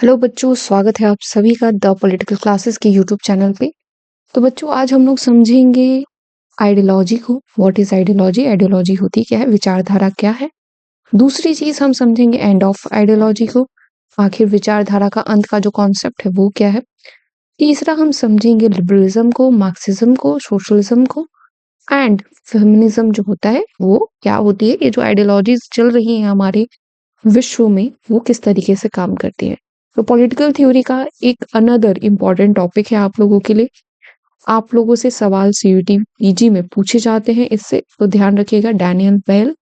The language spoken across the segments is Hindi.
हेलो बच्चों, स्वागत है आप सभी का द पॉलिटिकल क्लासेस के यूट्यूब चैनल पे। तो बच्चों, आज हम लोग समझेंगे आइडियोलॉजी को। What is ideology? आइडियोलॉजी होती क्या है, विचारधारा क्या है। दूसरी चीज हम समझेंगे एंड ऑफ आइडियोलॉजी को, आखिर विचारधारा का अंत का जो कॉन्सेप्ट है वो क्या है। तीसरा हम समझेंगे लिबरलिज्म को, मार्क्सिज्म को, सोशलिज्म को एंड फेमिनिज्म जो होता है वो क्या होती है। ये जो आइडियोलॉजीज चल रही हैं हमारे विश्व में वो किस तरीके से काम करती है। तो पॉलिटिकल थ्योरी का एक अनदर इम्पॉर्टेंट टॉपिक है आप लोगों के लिए। आप लोगों से सवाल सीयूटी पीजी में पूछे जाते हैं इससे, तो ध्यान रखिएगा। Daniel Bell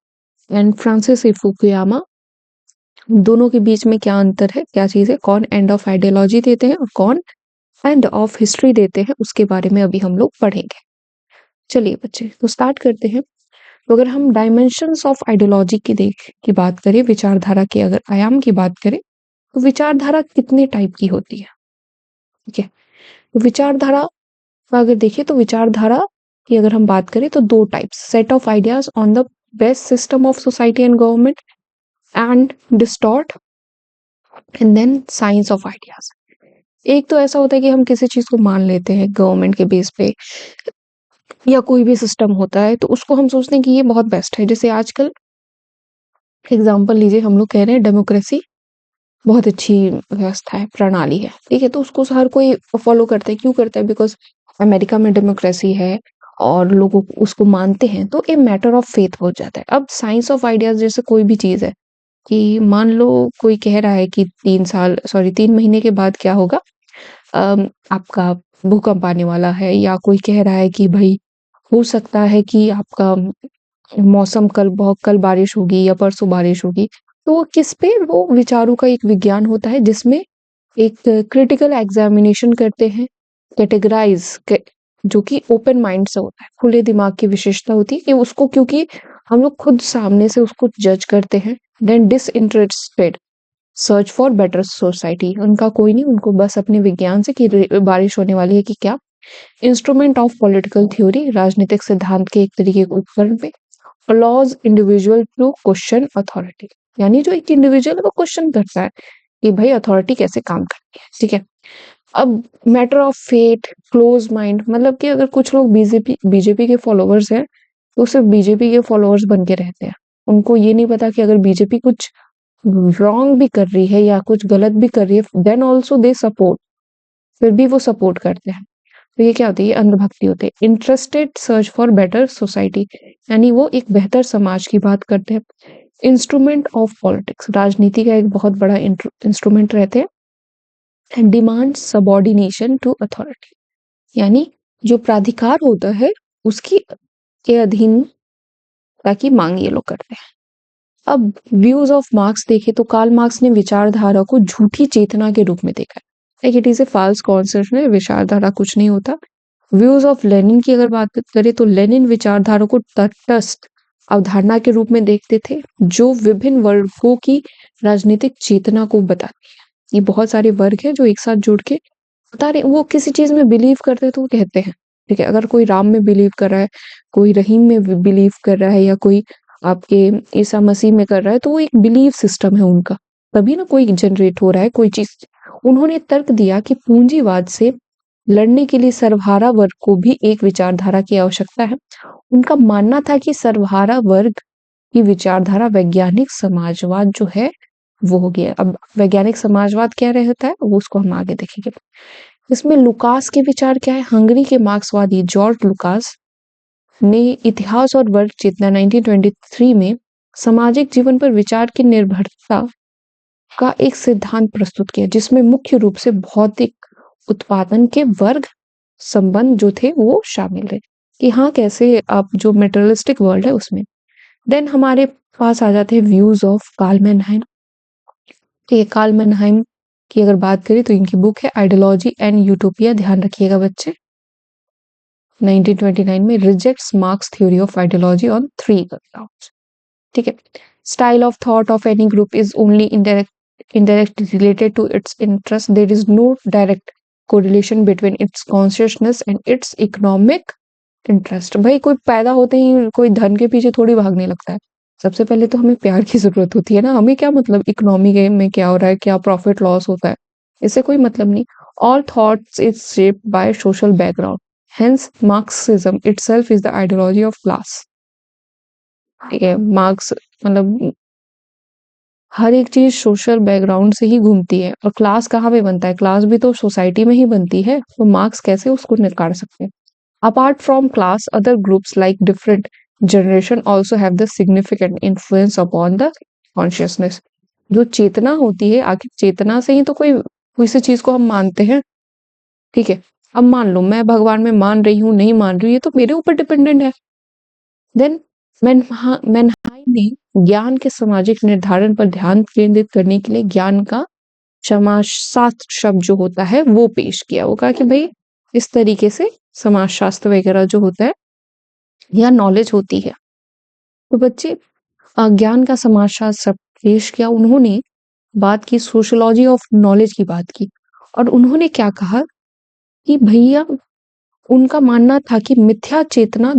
and Francis A Fukuyama, दोनों के बीच में क्या अंतर है, क्या चीज है, कौन एंड ऑफ आइडियोलॉजी देते हैं और कौन एंड ऑफ हिस्ट्री देते हैं, उसके बारे में अभी हम लोग पढ़ेंगे। चलिए बच्चे, तो स्टार्ट करते हैं। तो अगर हम डायमेंशंस ऑफ आइडियोलॉजी की बात करें, विचारधारा के अगर आयाम की बात करें, तो विचारधारा कितने टाइप की होती है। ठीक है, तो विचारधारा का अगर देखें तो विचारधारा की अगर हम बात करें तो दो types, set of ideas on the best system of society and government and distort and then science of ideas. एक तो ऐसा होता है कि हम किसी चीज को मान लेते हैं गवर्नमेंट के बेस पे, या कोई भी सिस्टम होता है तो उसको हम सोचते हैं कि ये बहुत बेस्ट है। जैसे आजकल एग्जाम्पल लीजिए, हम लोग कह रहे हैं डेमोक्रेसी बहुत अच्छी व्यवस्था है, प्रणाली है, ठीक है, तो उसको हर कोई फॉलो करता है। क्यों करता है? बिकॉज अमेरिका में डेमोक्रेसी है और लोग उसको मानते हैं, तो ए मैटर ऑफ फेथ हो जाता है। अब साइंस ऑफ आइडियाज जैसे कोई भी चीज है कि मान लो कोई कह रहा है कि 3 महीने के बाद क्या होगा, आपका भूकंप आने वाला है, या कोई कह रहा है कि भाई हो सकता है कि आपका मौसम कल बारिश होगी या परसों बारिश होगी। तो वो किस पे, वो विचारों का एक विज्ञान होता है जिसमें एक क्रिटिकल एग्जामिनेशन करते हैं, कैटेगराइज जो कि ओपन माइंड से होता है, खुले दिमाग की विशेषता होती है कि उसको, क्योंकि हम लोग खुद सामने से उसको जज करते हैं। Then disinterested search for better society, उनका कोई नहीं, उनको बस अपने विज्ञान से कि बारिश होने वाली है कि क्या। इंस्ट्रूमेंट ऑफ पॉलिटिकल थ्योरी, राजनीतिक सिद्धांत के एक तरीके के उपकरण पे। allows individual to question authority, यानी जो एक इंडिविजुअल है वो क्वेश्चन करता है कि भाई अथॉरिटी कैसे काम करती है। ठीक है, अब matter of fate, close mind, मतलब कि अगर कुछ लोग बीजेपी के फॉलोअर्स हैं तो सिर्फ बीजेपी के फॉलोअर्स बन के रहते हैं। उनको ये नहीं पता कि अगर बीजेपी कुछ रॉन्ग भी कर रही है या कुछ गलत भी कर रही है, देन ऑल्सो दे सपोर्ट, फिर भी वो सपोर्ट करते हैं। तो ये क्या होती है? ये अंधभक्ति होती है। Interested search for better society, यानी वो एक बेहतर समाज की बात करते हैं। इंस्ट्रूमेंट ऑफ पॉलिटिक्स, राजनीति का एक बहुत बड़ा इंस्ट्रूमेंट रहते हैं। And demand subordination to authority, यानी जो प्राधिकार होता है उसकी के अधीन की मांग ये लोग करते हैं। अब व्यूज ऑफ मार्क्स देखे तो कार्ल मार्क्स ने विचारधारा को झूठी चेतना के रूप में देखा है। Like it is A false concept है, विचारधारा कुछ नहीं होता। व्यूज ऑफ लेनिन की अगर बात करें तो लेनिन विचारधारा को तटस्थ अवधारणा के रूप में देखते थे, जो विभिन्न वर्गों की राजनीतिक चेतना को बताती है। ये बहुत सारे वर्ग हैं जो एक साथ जुड़ के बता रहे, वो किसी चीज में बिलीव करते हैं तो वो कहते हैं। ठीक है, अगर कोई राम में बिलीव कर रहा है, कोई रहीम में बिलीव कर रहा है, या कोई आपके ईसा मसीह में कर रहा है, तो वो एक बिलीव सिस्टम है उनका, तभी ना कोई जनरेट हो रहा है कोई चीज। उन्होंने तर्क दिया कि पूंजीवाद से लड़ने के लिए सर्वहारा वर्ग को भी एक विचारधारा की आवश्यकता है। उनका मानना था कि सर्वहारा वर्ग की विचारधारा वैज्ञानिक समाजवाद जो है वो हो गया। अब वैज्ञानिक समाजवाद क्या रहता है वो उसको हम आगे देखेंगे। इसमें लुकास के विचार क्या है? हंगरी के मार्क्सवादी जॉर्ज लुकास ने इतिहास और वर्ग चेतना 1923 में सामाजिक जीवन पर विचार की निर्भरता का एक सिद्धांत प्रस्तुत किया, जिसमें मुख्य रूप से भौतिक उत्पादन के वर्ग संबंध जो थे वो शामिल है, कि हाँ कैसे आप जो मेटेरियलिस्टिक वर्ल्ड है उसमें। देन हमारे पास आ जाते हैं व्यूज ऑफ कार्ल मैनहाइम। ठीक है, कार्ल मैनहाइम की अगर बात करें तो इनकी बुक है आइडियोलॉजी एंड यूटोपिया, ध्यान रखिएगा बच्चे। 1929 में rejects marks theory of ideology on 3 grounds. ठीक है, style of thought of any group is only indirect related to its interest. There is no direct correlation between its consciousness and its economic interest. भाई कोई पैदा होते ही कोई धन के पीछे थोड़ी भागने लगता है। सबसे पहले तो हमें प्यार की जरूरत होती है ना, हमें क्या मतलब इकोनॉमी में क्या हो रहा है, क्या प्रॉफिट लॉस होता है, इससे कोई मतलब नहीं। All thoughts is shaped by social background, hence Marxism itself is the ideology of class. ठीक है, मार्क्स मतलब हर एक चीज सोशल बैकग्राउंड से ही घूमती है, और क्लास कहाँ पे बनता है? क्लास भी तो सोसाइटी में ही बनती है, तो मार्क्स कैसे उसको निकाल सकते हैं? Apart from class, other groups like different generation also have the significant influence upon the consciousness. जो चेतना होती है, आखिर चेतना से ही तो कोई किसी चीज को हम मानते हैं। ठीक है, अब मान लो मैं भगवान में मान रही हूँ, नहीं मान रही हूँ, ये तो मेरे ऊपर डिपेंडेंट है। देन मैनहाइम ने ज्ञान के सामाजिक निर्धारण पर ध्यान केंद्रित करने के लिए ज्ञान का समाजशास्त्र शब्द जो होता है वो पेश किया। वो कहा कि भाई इस तरीके से समाजशास्त्र वगैरह जो होता है या नॉलेज होती है। तो बच्चे ज्ञान का समाजशास्त्र शब्द पेश किया, उन्होंने बात की सोशियोलॉजी ऑफ नॉलेज की बात की, और उन्होंने क्या कहा कि भैया उनका मानना था कि मिथ्या चेतना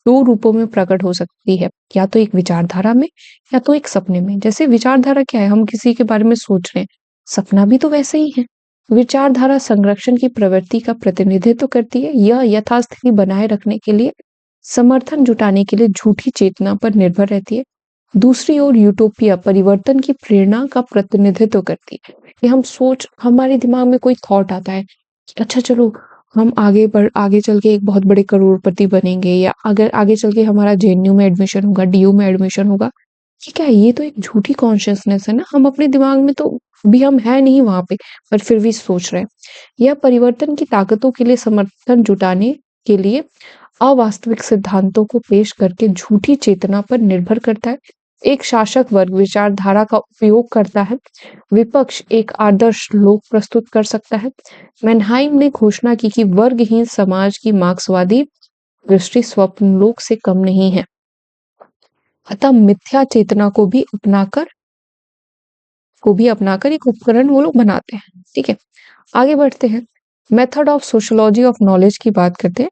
दो रूपों में प्रकट हो सकती है, या तो एक विचारधारा में या तो एक सपने में। जैसे विचारधारा क्या है? हम किसी के बारे में सोच रहे हैं, सपना भी तो वैसे ही है। विचारधारा संरक्षण की प्रवृत्ति का प्रतिनिधित्व करती है, यह यथास्थिति बनाए रखने के लिए समर्थन जुटाने के लिए झूठी चेतना पर निर्भर रहती है। दूसरी ओर यूटोपिया परिवर्तन की प्रेरणा का प्रतिनिधित्व करती है, कि हम सोच, हमारे दिमाग में कोई थॉट आता है कि अच्छा चलो हम आगे चल के एक बहुत बड़े करोड़पति बनेंगे, या अगर आगे चल के हमारा जेएनयू में एडमिशन होगा, डीयू में एडमिशन होगा। ये क्या है? ये तो एक झूठी कॉन्शियसनेस है ना। हम अपने दिमाग में तो अभी हम है नहीं वहां पे, पर फिर भी सोच रहे हैं। यह परिवर्तन की ताकतों के लिए समर्थन जुटाने के लिए अवास्तविक सिद्धांतों को पेश करके झूठी चेतना पर निर्भर करता है। एक शासक वर्ग विचारधारा का उपयोग करता है, विपक्ष एक आदर्श लोक प्रस्तुत कर सकता है। मैनहाइम ने घोषणा की कि वर्गहीन समाज की मार्क्सवादी दृष्टि स्वप्न लोक से कम नहीं है, अतः मिथ्या चेतना को भी अपनाकर एक उपकरण वो लोग बनाते हैं। ठीक है, आगे बढ़ते हैं। Method of sociology of knowledge की बात करते हैं।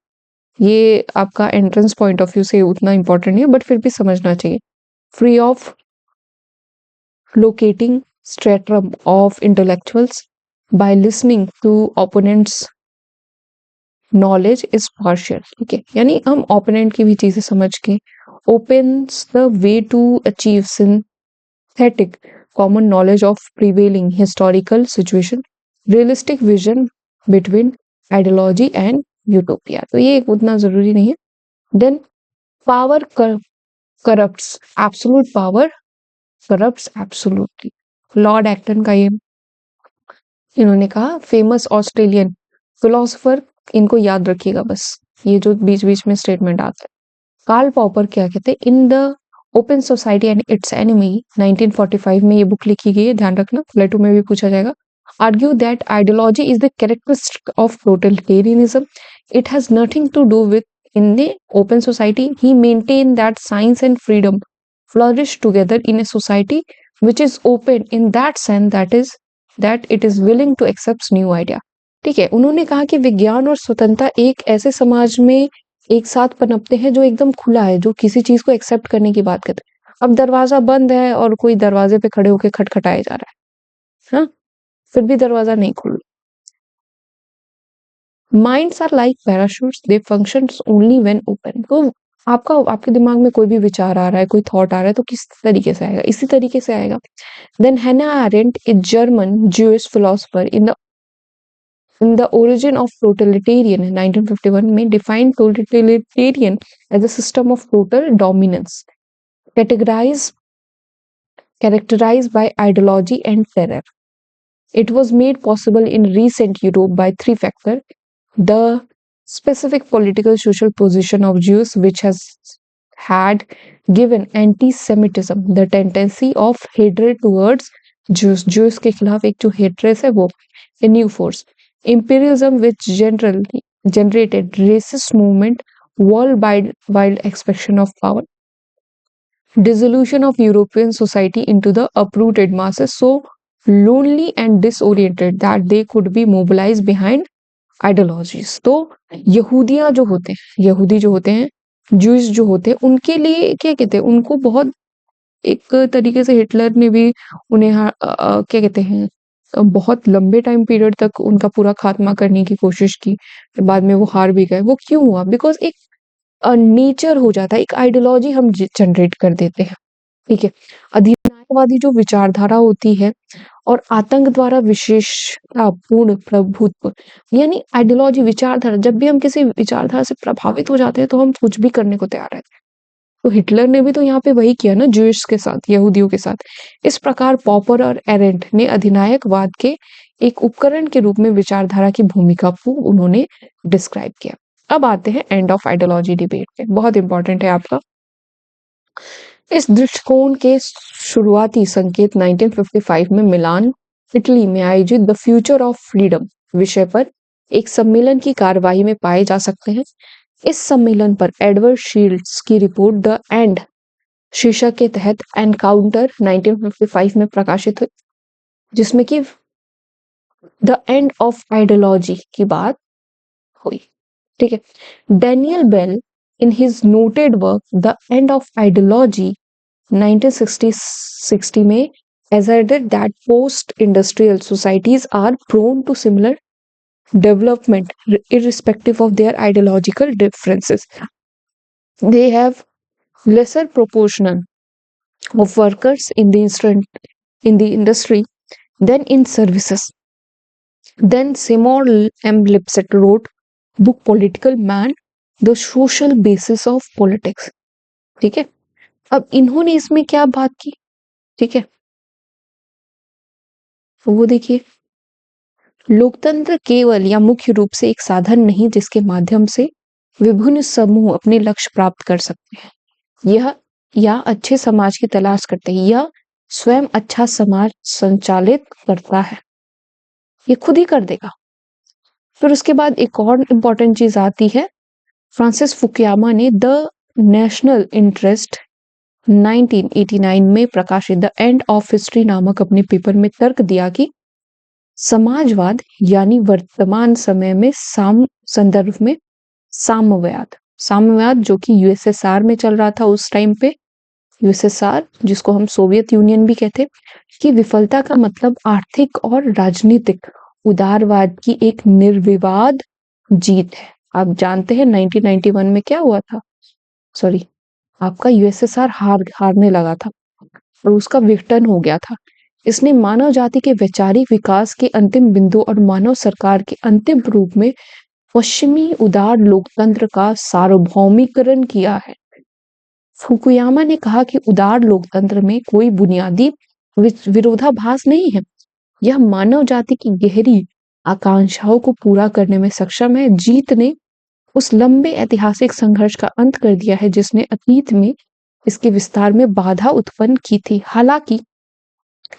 ये आपका एंट्रेंस पॉइंट ऑफ व्यू से उतना इंपॉर्टेंट नहीं है, बट फिर भी समझना चाहिए। Free of locating stratum of intellectuals by listening to opponents knowledge is partial। ठीक है, यानी हम ओपोनेंट की भी चीजें समझ के opens the way to achieve synthetic common knowledge of prevailing historical situation, realistic vision between ideology and utopia। तो ये उतना जरूरी नहीं है। Then power corrupts, absolute power corrupts absolutely। Lord Acton का ये इन्होंने कहा, फेमस ऑस्ट्रेलियन फिलोसोफर, इनको याद रखिएगा बस, ये जो बीच बीच में स्टेटमेंट आता है। कार्ल पॉपर क्या कहते हैं? इन the open society and it's enemy, 1945 में ये बुक लिखी गई है, ध्यान रखना, प्लेटो में भी पूछा जाएगा। Argue that ideology is the characteristic of totalitarianism, it has nothing to do with in the open society. He maintain that science and freedom flourish together in a society which is open in that sense, that it is willing to accept new idea। ठीक है, उन्होंने कहा कि विज्ञान और स्वतंत्रता एक ऐसे समाज में एक साथ पनपते हैं जो एकदम खुला है, जो किसी चीज को एक्सेप्ट करने की बात करते हैं। अब दरवाजा बंद है और कोई दरवाजे पे खड़े होकर खटखटाया जा रहा है, हाँ, फिर भी दरवाजा नहीं खुल। Minds are like parachutes, they functions only when open. तो आपके दिमाग में कोई भी विचार आ रहा है, कोई थॉट आ रहा है, तो किस तरीके से आएगा? इसी तरीके से आएगा। Then Hannah Arendt, a German Jewish philosopher, in the origin of totalitarian 1951 में defined totalitarian as a system of total dominance characterized by ideology and terror। It was made possible in recent Europe by three factors: the specific political social position of Jews, which had given anti-Semitism the tendency of hatred towards Jews के खिलाफ एक जो hatred है वो, a new force; imperialism, which generally generated racist movement, worldwide expression of power; dissolution of European society into the uprooted masses, so lonely and disoriented that they could be mobilized behind ideologies. तो यहूदी जो होते हैं, जूस जो होते हैं, उनके लिए क्या कहते हैं, उनको बहुत एक तरीके से हिटलर ने भी उन्हें क्या कहते हैं, बहुत लंबे टाइम पीरियड तक उनका पूरा खात्मा करने की कोशिश की, बाद में वो हार भी गए। वो क्यों हुआ? बिकॉज़ एक नेचर हो जाता है, एक आइडियोलॉजी हम जनरेट कर देते हैं, ठीक है? अधिनायकवादी जो विचारधारा होती है और आतंक द्वारा विशेषतापूर्ण प्रभुत्व, यानी आइडियोलॉजी, विचारधारा, जब भी हम किसी विचारधारा से प्रभावित हो जाते हैं तो हम कुछ भी करने को तैयार रहते हैं। तो हिटलर ने भी तो यहाँ पे वही किया ना, ज्यूइश के साथ, यहूदियों के साथ। इस प्रकार पॉपर और एरेंट ने अधिनायकवाद के एक उपकरण के रूप में विचारधारा की भूमिका को उन्होंने डिस्क्राइब किया। अब आते हैं एंड ऑफ आइडियोलॉजी डिबेट पे, बहुत इंपॉर्टेंट है आपका। इस दृष्टिकोण के शुरुआती संकेत 1955 में मिलान, इटली में आयोजित द फ्यूचर ऑफ फ्रीडम विषय पर एक सम्मेलन की कार्यवाही में पाए जा सकते हैं। इस सम्मेलन पर एडवर्ड शील्ड्स की रिपोर्ट द एंड शीर्षक के तहत एनकाउंटर 1955 में प्रकाशित हुई, जिसमें कि द एंड ऑफ आइडियोलॉजी की बात हुई, ठीक है। Daniel Bell in his noted work the end of ideology 1960 में asserted that post-industrial societies are prone to similar development irrespective of their ideological differences. They have lesser proportion of workers in the industry than in services. Then Seymour M. Lipset wrote book Political Man, the Social Basis of Politics. ठीक है, अब इन्होंने इसमें क्या बात की, ठीक है, वो देखिए, लोकतंत्र केवल या मुख्य रूप से एक साधन नहीं जिसके माध्यम से विभिन्न समूह अपने लक्ष्य प्राप्त कर सकते हैं, यह या अच्छे समाज की तलाश करते हैं, यह स्वयं अच्छा समाज संचालित करता है, ये खुद ही कर देगा। फिर उसके बाद एक और इम्पोर्टेंट चीज आती है, फ्रांसिस फुकुयामा ने द नेशनल इंटरेस्ट 1989 में प्रकाशित द एंड ऑफ हिस्ट्री नामक अपने पेपर में तर्क दिया कि समाजवाद यानी वर्तमान समय में संदर्भ में साम्यवाद जो कि यूएसएसआर में चल रहा था उस टाइम पे, यूएसएसआर जिसको हम सोवियत यूनियन भी कहते, कि विफलता का मतलब आर्थिक और राजनीतिक उदारवाद की एक निर्विवाद जीत है। आप जानते हैं 1991 में क्या हुआ था, सॉरी, आपका यूएसएसआर हारने लगा था और उसका विघटन हो गया था। इसने मानव जाति के वैचारिक विकास के अंतिम बिंदु और मानव सरकार के अंतिम रूप में पश्चिमी उदार लोकतंत्र का सार्वभौमिकरण किया है। फुकुयामा ने कहा कि उदार लोकतंत्र में कोई बुनियादी विरोधाभास नहीं है, यह मानव जाति की गहरी आकांक्षाओं को पूरा करने में सक्षम है। जीत ने उस लंबे ऐतिहासिक संघर्ष का अंत कर दिया है जिसने अतीत में इसके विस्तार में बाधा उत्पन्न की थी। हालांकि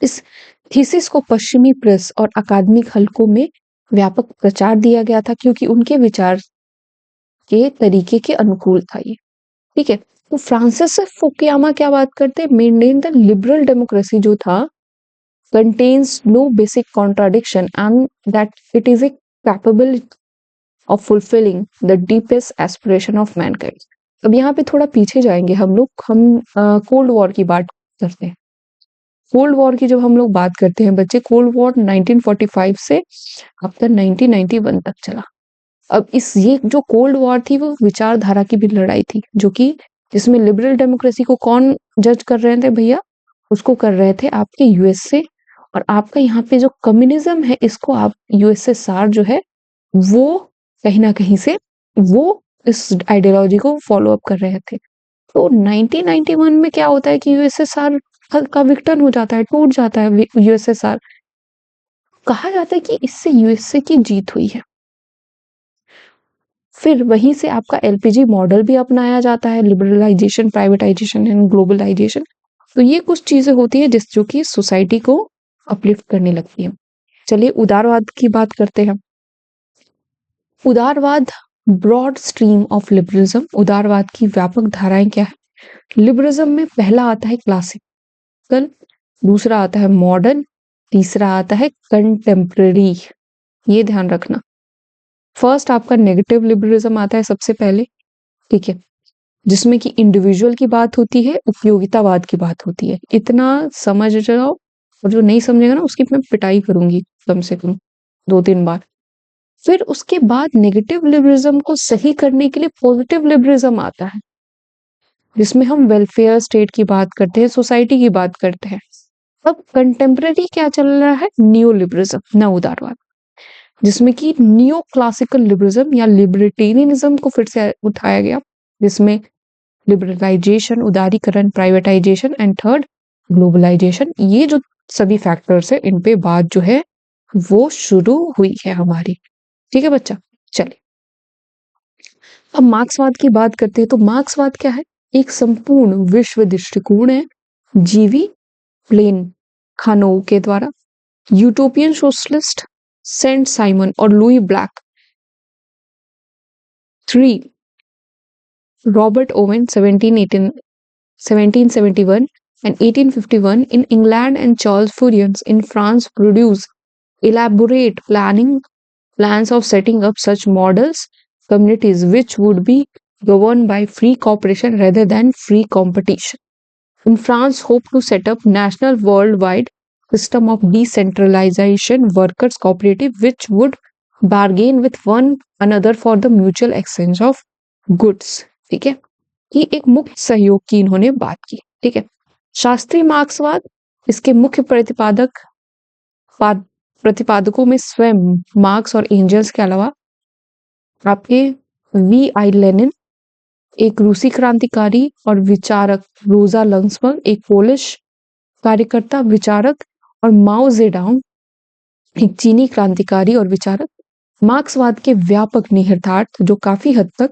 इस थीसिस को पश्चिमी प्रेस और अकादमिक हलकों में व्यापक प्रचार दिया गया था क्योंकि उनके विचार के तरीके के अनुकूल था ये, ठीक है। तो फ्रांसिस फुकुयामा क्या बात करते, मेंटेन द लिबरल डेमोक्रेसी जो था contains no basic contradiction and that it is a capable of fulfilling the deepest aspiration of mankind. अब यहाँ पे थोड़ा पीछे जाएंगे हम लोग, हम कोल्ड वॉर की बात करते हैं। कोल्ड वॉर की जब हम लोग बात करते हैं बच्चे, कोल्ड वॉर 1945 से अब तक 1991 तक चला। अब ये जो कोल्ड वॉर थी वो विचारधारा की भी लड़ाई थी, जो कि जिसमें लिबरल डेमोक्रेसी को कौन जज कर रहे थे भैया, उसको कर रहे थे आपके यूएसए, और आपका यहाँ पे जो कम्युनिज्म है इसको आप यूएसएसआर जो है वो कहीं ना कहीं से वो इस आइडियोलॉजी को फॉलो अप कर रहे थे। तो 1991 में क्या होता है कि यूएसएसआर का विघटन हो जाता है, टूट जाता है यूएसएसआर। कहा जाता है कि इससे यूएसए की जीत हुई है। फिर वहीं से आपका एलपीजी मॉडल भी अपनाया जाता है, लिबरलाइजेशन, प्राइवेटाइजेशन एंड ग्लोबलाइजेशन। तो ये कुछ चीजें होती है जो कि सोसाइटी को अपलिफ्ट करने लगती है। चलिए उदारवाद की बात करते हैं। उदारवाद ब्रॉड स्ट्रीम ऑफ लिबरलिज्म, उदारवाद की व्यापक धाराएं क्या है। लिबरलिज्म में पहला आता है क्लासिकल, दूसरा आता है मॉडर्न, तीसरा आता है कंटेम्पररी। ये ध्यान रखना। फर्स्ट आपका नेगेटिव लिबरलिज्म आता है सबसे पहले, ठीक है, जिसमें कि इंडिविजुअल की बात होती है, उपयोगितावाद की बात होती है। इतना समझ जाओ और जो नहीं समझेगा ना उसकी मैं पिटाई करूंगी कम से कम 2-3 बार। फिर उसके बाद नेगेटिव लिबरलिज्म को सही करने के लिए पॉजिटिव लिबरलिज्म आता है, जिसमें हम वेलफेयर स्टेट की बात करते हैं, सोसाइटी की बात करते हैं। अब कंटेम्पररी क्या चल रहा है? न्यू लिबरलिज्म, नव उदारवाद, जिसमें कि न्यू क्लासिकल लिबरलिज्म या लिबर्टेरियनिज्म को फिर से उठाया गया, जिसमें लिबरलाइजेशन, उदारीकरण, प्राइवेटाइजेशन एंड थर्ड ग्लोबलाइजेशन, ये जो सभी फैक्टर्स है इन पे बात जो है वो शुरू हुई है हमारी। ठीक है बच्चा, चलिए अब मार्क्सवाद की बात करते हैं। तो मार्क्सवाद क्या है? एक संपूर्ण विश्व दृष्टिकोण है, जीवी प्लेन खानो के द्वारा, यूटोपियन सोशलिस्ट सेंट साइमन और Louis Blanc, 3 Robert Owen 1771 and 1851 in England and Charles Fourier in France produced elaborate plans of setting up such models communities which would be governed by free cooperation rather than free competition. In France, hope to set up national worldwide system of decentralization workers cooperative which would bargain with one another for the mutual exchange of goods. ठीक है, ये एक मुक्त सहयोग की इन्होंने बात की। ठीक है, शास्त्रीय मार्क्सवाद, इसके मुख्य प्रतिपादकों में स्वयं मार्क्स और एंजल्स के अलावा आपके V.I. लेनिन, एक रूसी क्रांतिकारी और विचारक, रोजा लक्समबर्ग, एक पोलिश कार्यकर्ता विचारक, और माओ जेडोंग, एक चीनी क्रांतिकारी और विचारक। मार्क्सवाद के व्यापक निहितार्थ, जो काफी हद तक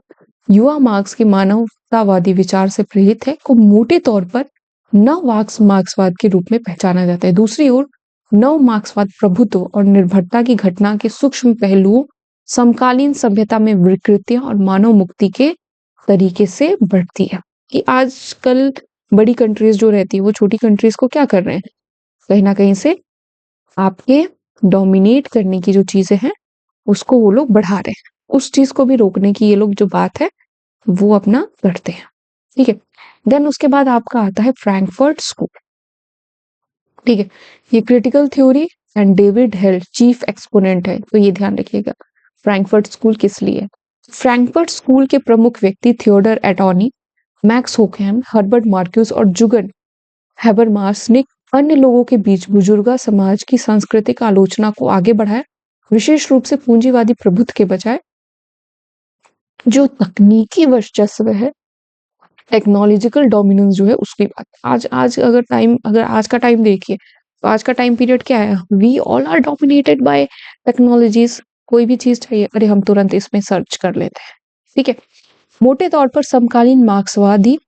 युवा मार्क्स के मानवतावादी विचार से प्रेरित है, को मोटे तौर पर नव मार्क्सवाद के रूप में पहचाना जाता है। दूसरी ओर नव मार्क्सवाद प्रभुत्व और निर्भरता की घटना के सूक्ष्म पहलुओं, समकालीन सभ्यता में विकृतियां और मानव मुक्ति के तरीके से बढ़ती है। कि आजकल बड़ी कंट्रीज जो रहती है वो छोटी कंट्रीज को क्या कर रहे हैं, कहीं ना कहीं से आपके डोमिनेट करने की जो चीजें हैं उसको वो लोग बढ़ा रहे हैं, उस चीज को भी रोकने की ये लोग जो बात है वो अपना करते हैं। ठीक है, देन उसके बाद आपका आता है फ्रैंकफर्ट स्कूल। ठीक है, ये critical theory and David hello chief exponent है, तो ये ध्यान रखिएगा फ्रैंकफर्ट स्कूल किस लिए। फ्रैंकफर्ट स्कूल के प्रमुख व्यक्ति Theodor Adorno, Max Horkheimer, Herbert Marcuse और जुगन हैबरमास ने अन्य लोगों के बीच बुजुर्गा समाज की सांस्कृतिक आलोचना को आगे बढ़ाया, विशेष रूप से पूंजीवादी प्रभुत्व के बजाय जो तकनीकी वर्चस्व है, टेक्नोलॉजिकल डोमिनेंस जो है उसकी बात। अगर आज का टाइम देखिए तो आज का टाइम पीरियड क्या है, we all are dominated by technologies. कोई भी चीज चाहिए, अरे हम तुरंत इसमें सर्च कर लेते हैं। ठीक है, मोटे तौर पर समकालीन मार्क्सवादी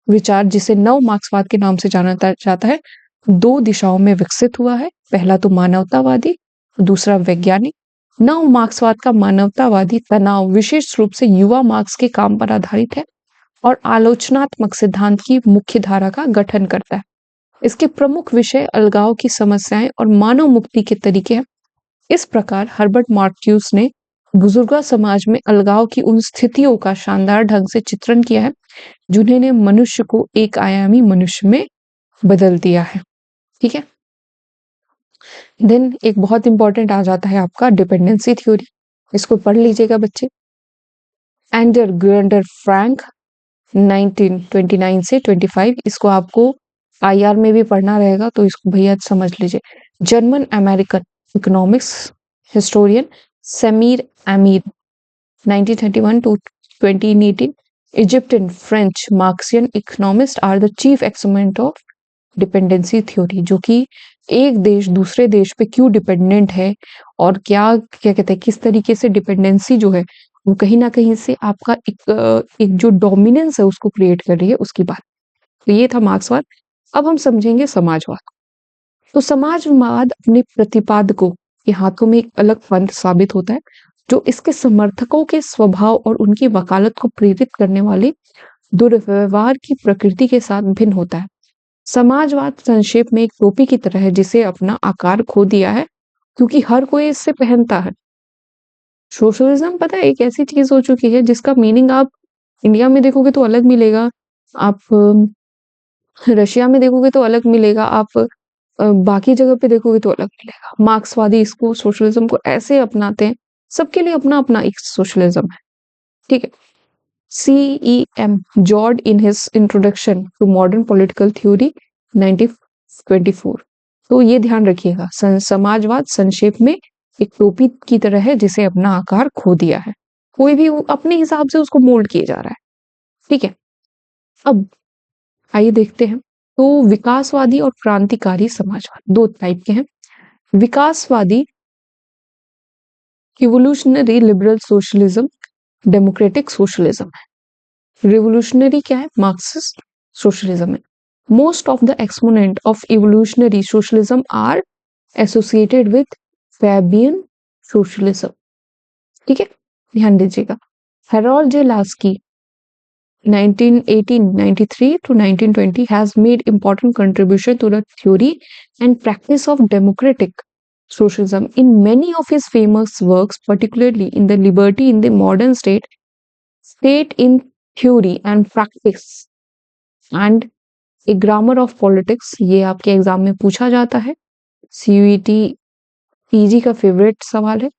विचार, जिसे नव मार्क्सवाद के नाम से जाना जाता है, 2 दिशाओं में विकसित हुआ है। पहला तो मानवतावादी, दूसरा वैज्ञानिक। नव मार्क्सवाद का मानवतावादी तनाव विशेष रूप से युवा मार्क्स के काम पर आधारित है और आलोचनात्मक सिद्धांत की मुख्य धारा का गठन करता है। इसके प्रमुख विषय अलगाव की समस्याएं और मानव मुक्ति के तरीके हैं। इस प्रकार हर्बर्ट मार्क्यूस ने बुजुर्गा समाज में अलगाव की उन स्थितियों का शानदार ढंग से चित्रण किया है जिन्होंने मनुष्य को एक आयामी मनुष्य में बदल दिया है। ठीक है, देन एक बहुत इंपॉर्टेंट आ जाता है आपका डिपेंडेंसी थ्योरी, इसको पढ़ लीजिएगा बच्चे। एंडर ग्रेंडर फ्रैंक 1929 से 25, इसको आपको IR में भी पढ़ना रहेगा तो इसको भैया समझ लीजिए। German American economics historian Sameer अमीर 1931 to 2018, Egyptian French Marxian economists are the chief exponent of dependency theory, जो कि एक देश दूसरे देश पे क्यों डिपेंडेंट है और क्या क्या कहते हैं, किस तरीके से डिपेंडेंसी जो है वो कहीं ना कहीं से आपका एक जो डोमिनेंस है उसको क्रिएट कर रही है, उसकी बात। तो ये था मार्क्सवाद। अब हम समझेंगे समाजवाद। तो समाजवाद अपने प्रतिपादकों के हाथों में एक अलग पंथ साबित होता है, जो इसके समर्थकों के स्वभाव और उनकी वकालत को प्रेरित करने वाले दुर्व्यवहार की प्रकृति के साथ भिन्न होता है। समाजवाद संक्षेप में एक टोपी की तरह है जिसे अपना आकार खो दिया है क्योंकि हर कोई इससे पहनता है। सोशलिज्म पता है एक ऐसी चीज हो चुकी है जिसका मीनिंग आप इंडिया में देखोगे तो अलग मिलेगा, आप रशिया में देखोगे तो अलग मिलेगा, आप बाकी जगह पे देखोगे तो अलग मिलेगा। मार्क्सवादी इसको सोशलिज्म को ऐसे अपनाते हैं, सबके लिए अपना-अपना एक सोशलिज्म है, ठीक है? CEM George in his introduction to modern political theory 1924। तो ये ध्यान रखिएगा, समाजवाद संक्षेप में एक टोपी की तरह है जिसे अपना आकार खो दिया है। कोई भी अपने हिसाब से उसको मोल्ड किए जा रहा है, ठीक है? अब आइए देखते हैं। तो विकासवादी और क्रांतिकारी समाजवाद दो टाइप के हैं। विकासवादी evolutionary liberal socialism, democratic socialism है। रिवोल्यूशनरी क्या है? मार्क्सिस्ट सोशलिज्म है। Most of the exponent of evolutionary socialism are associated with Fabian socialism, ठीक है? ध्यान दीजिएगा। Harold J Laski 1893 to 1920 has made important contribution to the theory and practice of democratic socialism. In many of his famous works, particularly in the Liberty in the Modern State, State in Theory and Practice and A Grammar of Politics, ये आपके एग्जाम में पूछा जाता है, CUET PG का फेवरेट सवाल है।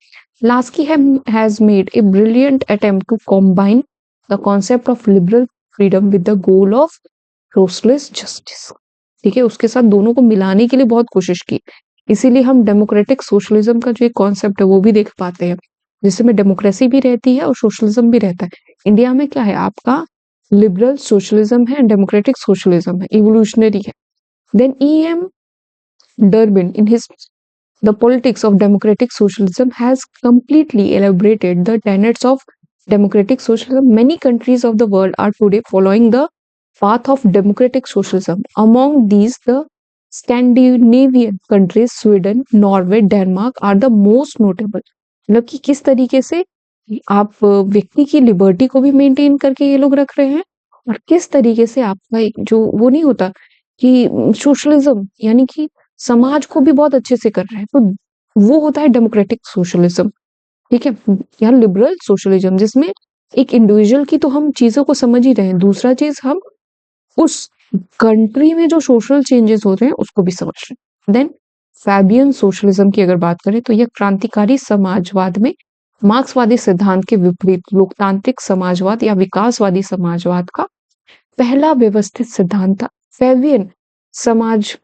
Lasky has made a brilliant attempt to combine the concept of liberal freedom with the goal of socialist justice, ठीक है? उसके साथ दोनों को मिलाने के लिए बहुत कोशिश की, इसीलिए हम डेमोक्रेटिक सोशलिज्म का जो एक कॉन्सेप्ट है वो भी देख पाते हैं, जिसमें डेमोक्रेसी भी रहती है और सोशलिज्म भी रहता है। इंडिया में क्या है? आपका लिबरल सोशलिज्म है, डेमोक्रेटिक सोशलिज्म है, इवोल्यूशनरी है। Then EM Durbin in his The Politics of Democratic Socialism has completely elaborated the tenets of democratic socialism. Many countries of the world are today following the path of democratic socialism. Among these, the Scandinavian countries, Sweden, Norway, Denmark are the most notable. मतलब कि किस तरीके से आप व्यक्ति की लिबर्टी को भी मेंटेन करके ये लोग रख रहे हैं, और किस तरीके से आपका एक जो वो नहीं होता कि सोशलिज्म यानी कि समाज को भी बहुत अच्छे से कर रहे हैं, तो वो होता है डेमोक्रेटिक सोशलिज्म, ठीक है? या लिबरल सोशलिज्म, जिसमें एक इंडिविजुअल की तो हम चीजों को समझ ही रहे हैं, दूसरा चीज हम उस कंट्री में जो सोशल चेंजेस हो रहे हैं उसको भी समझ रहे हैं। देन फैबियन सोशलिज्म की अगर बात करें तो यह क्रांतिकारी समाजवाद में मार्क्सवादी सिद्धांत के विपरीत लोकतांत्रिक समाजवाद या विकासवादी समाजवाद का पहला व्यवस्थित सिद्धांत था। फैबियन समाज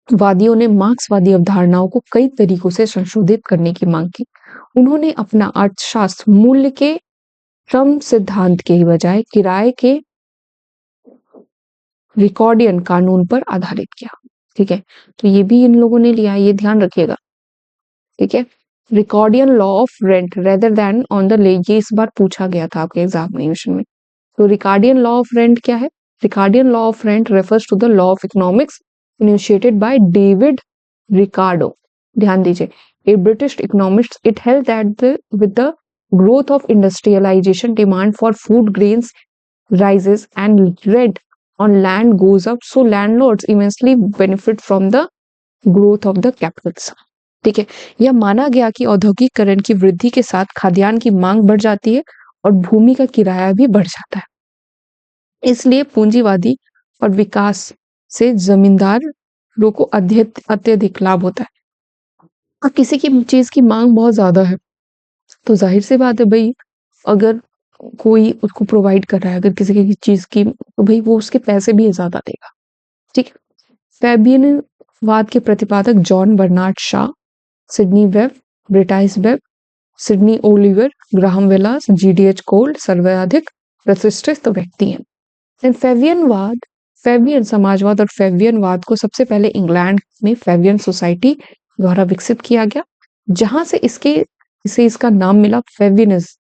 वादियों ने मार्क्सवादी अवधारणाओं को कई तरीकों से संशोधित करने की मांग की। उन्होंने अपना अर्थशास्त्र मूल्य के श्रम सिद्धांत के बजाय किराए के रिकॉर्डियन कानून पर आधारित किया, ठीक है? तो ये भी इन लोगों ने लिया, ये ध्यान रखिएगा, ठीक है? Ricardian law of rent rather than on the lay, ये इस बार पूछा गया था आपके एग्जामिनेशन में। तो रिकॉर्डियन लॉ ऑफ रेंट क्या है? Ricardian law of rent refers to the law of economics initiated by David Ricardo. ध्यान दीजिए, a British economist. It held that with the growth of industrialization, demand for food grains rises and rent on land goes up, so landlords immensely benefit from the growth of the capitals. ठीक है? यह माना गया कि औद्योगिकरण की वृद्धि के साथ खाद्यान्न की मांग बढ़ जाती है और भूमि का किराया भी बढ़ जाता है, इसलिए पूंजीवादी और विकास से जमींदारों को अत्यधिक लाभ होता है। अब किसी की चीज की मांग बहुत ज्यादा है तो जाहिर सी बात है भाई, अगर कोई उसको प्रोवाइड कर रहा है अगर किसी की चीज की, तो भाई वो उसके पैसे भी ज्यादा देगा, ठीक है? फैबियनवाद के प्रतिपादक John Bernard Shaw, Sidney Webb, Beatrice Webb, Sidney Olivier, Graham Wallas, GDH Cole सर्वाधिक प्रतिष्ठित व्यक्ति हैं। फैबियन समाजवाद और फैबियनवाद को सबसे पहले इंग्लैंड में फैबियन सोसाइटी द्वारा विकसित किया गया, जहां से इसे इसका नाम मिला। फेबियनिज्म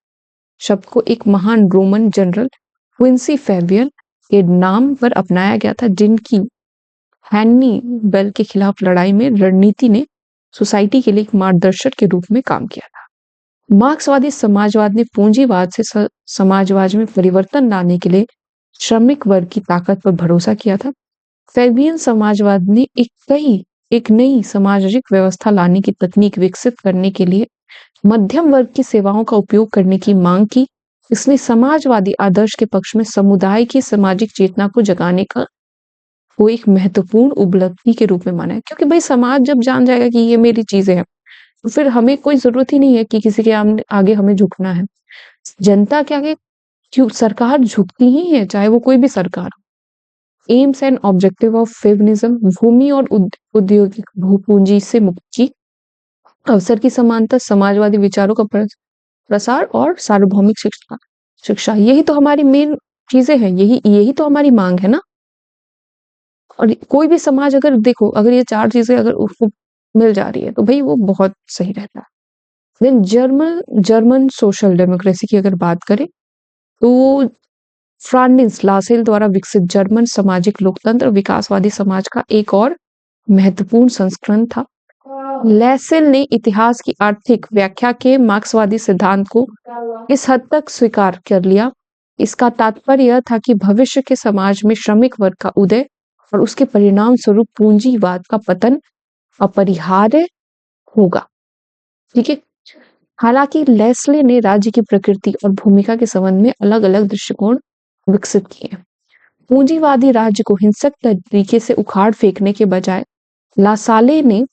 शब्द को एक महान रोमन जनरल क्विंसी फैबियन के नाम पर अपनाया गया था, जिनकी हैनिबल के खिलाफ लड़ाई में रणनीति ने सोसाइटी के लिए एक मार्गदर्शक के रूप में काम किया था। मार्क्सवादी समाजवाद ने पूंजीवाद से समाजवाद में परिवर्तन लाने के लिए श्रमिक वर्ग की ताकत पर भरोसा किया था। फैबियन समाजवाद ने एक नई सामाजिक व्यवस्था लाने की तकनीक विकसित करने के लिए मध्यम वर्ग की सेवाओं का उपयोग करने की मांग की। इसने समाजवादी आदर्श के पक्ष में समुदाय की सामाजिक चेतना को जगाने का को एक महत्वपूर्ण उपलब्धि के रूप में माना है, क्योंकि भाई समाज जब जान जाएगा कि ये मेरी चीजें हैं, तो फिर हमें कोई जरूरत ही नहीं है कि किसी के आगे हमें झुकना है। जनता के आगे क्यों सरकार झुकती ही है, चाहे वो कोई भी सरकार हो। Aims and objective of feminism, भूमि और औद्योगिक भूपूंजी से मुक्ति, अवसर की समानता, समाजवादी विचारों का प्रसार और सार्वभौमिक शिक्षा शिक्षा यही तो हमारी मेन चीजें हैं, यही यही तो हमारी मांग है ना। और कोई भी समाज अगर देखो, अगर ये चार चीजें अगर उसको मिल जा रही है तो भाई वो बहुत सही रहता है। Then German German social democracy की अगर बात करें तो फ्रांडिस लासेल द्वारा विकसित जर्मन सामाजिक लोकतंत्र विकासवादी समाज का एक और महत्वपूर्ण संस्करण था। लैसेल ने इतिहास की आर्थिक व्याख्या के मार्क्सवादी सिद्धांत को इस हद तक स्वीकार कर लिया। इसका तात्पर्य यह था कि भविष्य के समाज में श्रमिक वर्ग का उदय और उसके परिणाम स्वरूप पूंजीवाद का पतन अपरिहार्य होगा। ठीक है। हालांकि लेस्ले ने राज्य की प्रकृति और भूमिका के संबंध में अलग अलग दृष्टिकोण विकसित किए। पूंजीवादी राज्य को हिंसक तरीके से उखाड़ फेंकने के बजाय लासाले ने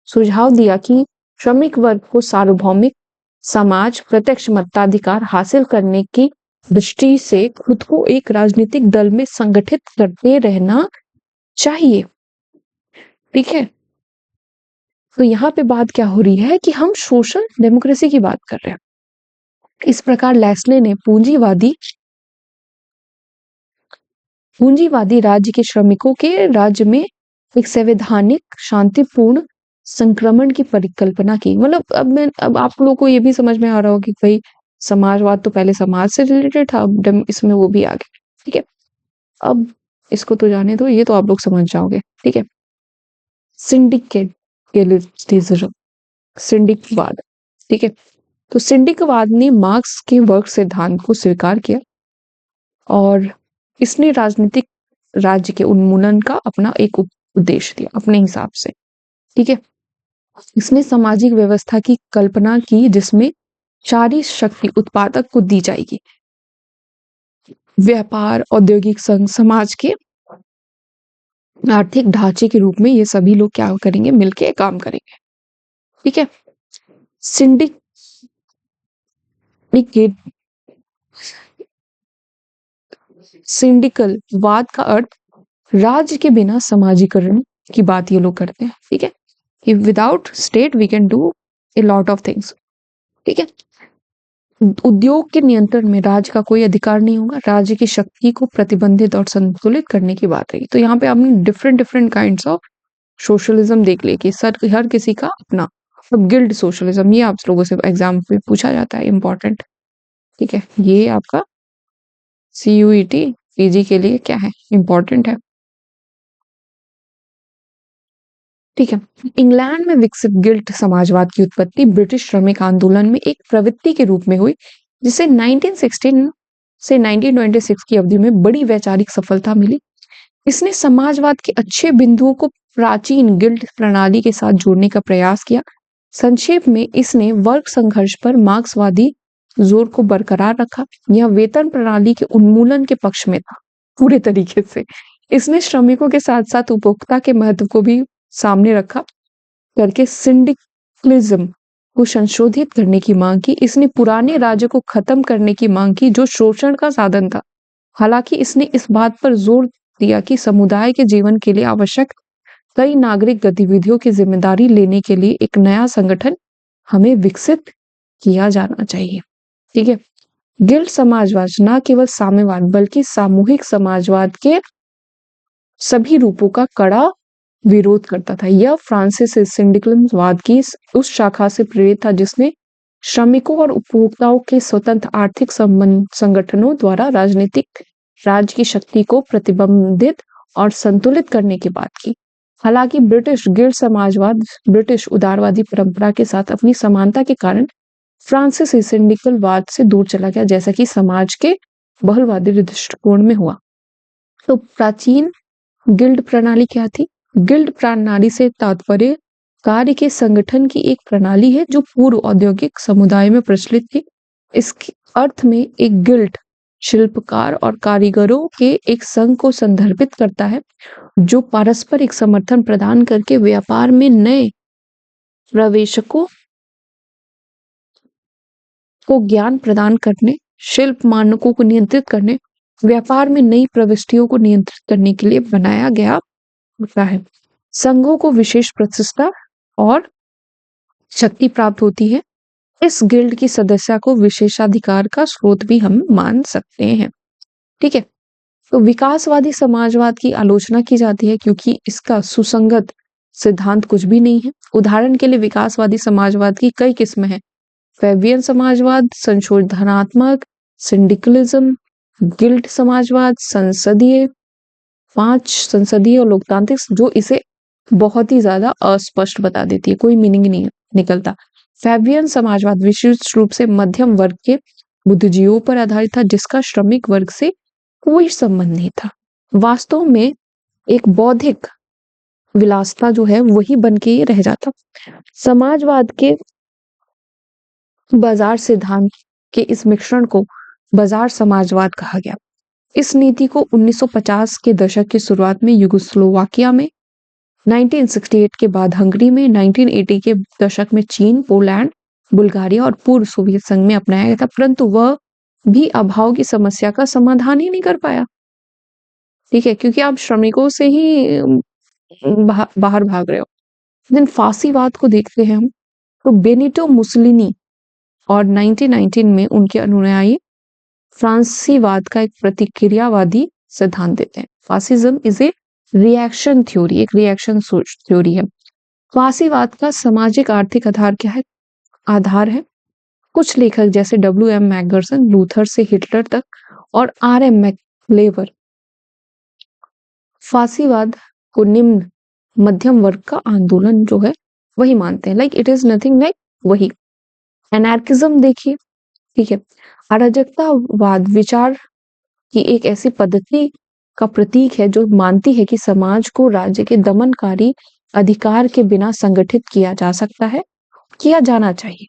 सुझाव दिया कि श्रमिक वर्ग को सार्वभौमिक समाज प्रत्यक्ष मताधिकार हासिल करने की दृष्टि से खुद को एक राजनीतिक दल में संगठित करते रहना चाहिए। ठीक है। तो यहाँ पे बात क्या हो रही है कि हम सोशल डेमोक्रेसी की बात कर रहे हैं। इस प्रकार लेस्ले ने पूंजीवादी राज्य के श्रमिकों के राज्य में एक संवैधानिक शांतिपूर्ण संक्रमण की परिकल्पना की। मतलब अब आप लोगों को ये भी समझ में आ रहा हो कि भाई समाजवाद तो पहले समाज से रिलेटेड था, अब इसमें वो भी आ गया। ठीक है। अब इसको तो जाने दो, ये तो आप लोग समझ जाओगे। ठीक है। सिंडिकेटलिज्म, सिंडिकवाद। ठीक है। तो सिंडिकवाद ने मार्क्स के वर्ग सिद्धांत को स्वीकार किया और इसने राजनीतिक राज्य के उन्मूलन का अपना एक उद्देश्य दिया अपने हिसाब से। ठीक है। इसने सामाजिक व्यवस्था की कल्पना की जिसमें सारी शक्ति उत्पादक को दी जाएगी। व्यापार, औद्योगिक संघ, समाज के आर्थिक ढांचे के रूप में ये सभी लोग क्या करेंगे, मिलके काम करेंगे। ठीक है। सिंडिकल वाद का अर्थ राज्य के बिना समाजीकरण की बात ये लोग करते हैं। ठीक है। कि without state we can do a lot of things. ठीक है। उद्योग के नियंत्रण में राज्य का कोई अधिकार नहीं होगा, राज्य की शक्ति को प्रतिबंधित और संतुलित करने की बात रही। तो यहाँ पे आपने different different kinds of socialism देख लिए कि सर हर किसी का अपना। अब गिल्ड सोशलिज्म, ये आप लोगों से एग्जाम पे पूछा जाता है, इंपॉर्टेंट। ठीक है। ये आपका CUET PG के लिए क्या है, इंपॉर्टेंट है। ठीक है। इंग्लैंड में विकसित गिल्ड समाजवाद की उत्पत्ति ब्रिटिश श्रमिक आंदोलन में एक प्रवृत्ति के रूप में हुई, जिसे 1916 से 1926 की अवधि में बड़ी वैचारिक सफलता मिली। इसने समाजवाद के अच्छे बिंदुओं को प्राचीन गिल्ड प्रणाली के साथ जोड़ने का प्रयास किया। संक्षेप में इसने वर्ग संघर्ष पर मार्क्सवादी जोर को बरकरार रखा। यह वेतन प्रणाली के उन्मूलन के पक्ष में था पूरे तरीके से। इसने श्रमिकों के साथ साथ उपभोक्ता के महत्व को भी सामने रखा करके सिंडिकलिज्म को संशोधित करने की मांग की। इसने पुराने राज्य को खत्म करने की मांग की जो शोषण का साधन था। हालांकि इसने इस बात पर जोर दिया कि समुदाय के जीवन के लिए आवश्यक कई नागरिक गतिविधियों की जिम्मेदारी लेने के लिए एक नया संगठन हमें विकसित किया जाना चाहिए। ठीक है। गिल्ड समाजवाद न केवल साम्यवाद बल्कि सामूहिक समाजवाद के सभी रूपों का कड़ा विरोध करता था। यह फ्रांसीसी सिंडिकलिज्मवाद की उस शाखा से प्रेरित था जिसने श्रमिकों और उपभोक्ताओं के स्वतंत्र आर्थिक संगठनों द्वारा राजनीतिक राज्य की शक्ति को प्रतिबंधित और संतुलित करने की बात की। हालांकि ब्रिटिश गिल्ड समाजवाद ब्रिटिश उदारवादी परंपरा के साथ अपनी समानता के कारण फ्रांसीसी सिंडिकलवाद से दूर चला गया, जैसा कि समाज के बहुलवादी दृष्टिकोण में हुआ। तो प्राचीन गिल्ड प्रणाली क्या थी? गिल्ड प्रणाली से तात्पर्य कार्य के संगठन की एक प्रणाली है जो पूर्व औद्योगिक समुदाय में प्रचलित थी। इसके अर्थ में एक गिल्ड शिल्पकार और कारीगरों के एक संघ को संदर्भित करता है जो पारस्परिक समर्थन प्रदान करके व्यापार में नए प्रवेशकों को ज्ञान प्रदान करने, शिल्प मानकों को नियंत्रित करने, व्यापार में नई प्रविष्टियों को नियंत्रित करने के लिए बनाया गया होता है। संघों को विशेष प्रतिष्ठा और शक्ति प्राप्त होती है। इस गिल्ड की सदस्यता को विशेषाधिकार का स्रोत भी हम मान सकते हैं। ठीक है, तो विकासवादी समाजवाद की आलोचना की जाती है क्योंकि इसका सुसंगत सिद्धांत कुछ भी नहीं है। उदाहरण के लिए विकासवादी समाजवाद की कई किस्में हैं। फैबियन समाजवाद, संशोधनात्मक, सिंडिकलिज्म, गिल्ड समाजवाद, संसदीय, 5 संसदीय और लोकतांत्रिक, जो इसे बहुत ही ज्यादा अस्पष्ट बता देती है, कोई मीनिंग नहीं निकलता। फैबियन समाजवाद विशेष रूप से मध्यम वर्ग के बुद्धिजीवियों पर आधारित था जिसका श्रमिक वर्ग से कोई संबंध नहीं था। वास्तव में एक बौद्धिक विलासता जो है वही बन के रह जाता। समाजवाद के बाजार सिद्धांत के इस मिश्रण को बाजार समाजवाद कहा गया। इस नीति को 1950 के दशक की शुरुआत में यूगोस्लोवाकिया में, 1968 के बाद हंगरी में, 1980 के दशक में चीन, पोलैंड, बुल्गारिया और पूर्व सोवियत संघ में अपनाया गया था, परंतु वह भी अभाव की समस्या का समाधान ही नहीं कर पाया। ठीक है, क्योंकि आप श्रमिकों से ही बाहर भाग रहे हो। देन फांसीवाद को देखते हैं हम, तो बेनिटो मुसोलिनी और 1919 में उनके अनुयायी फ्रांसीवाद का एक प्रतिक्रियावादी सिद्धांत देते हैं। Fascism is a reaction theory, एक रिएक्शन थ्योरी है। फांसीवाद का सामाजिक आर्थिक आधार क्या है? आधार है कुछ लेखक जैसे W.M. मैकगर्सन, लूथर से हिटलर तक, और R.M. मैक्लेवर फांसीवाद को निम्न मध्यम वर्ग का आंदोलन जो है वही मानते हैं। Like it is nothing like वही। एनार्किज्म देखिए, ठीक है, अराजकतावाद विचार की एक ऐसी पद्धति का प्रतीक है जो मानती है कि समाज को राज्य के दमनकारी अधिकार के बिना संगठित किया जा सकता है, किया जाना चाहिए।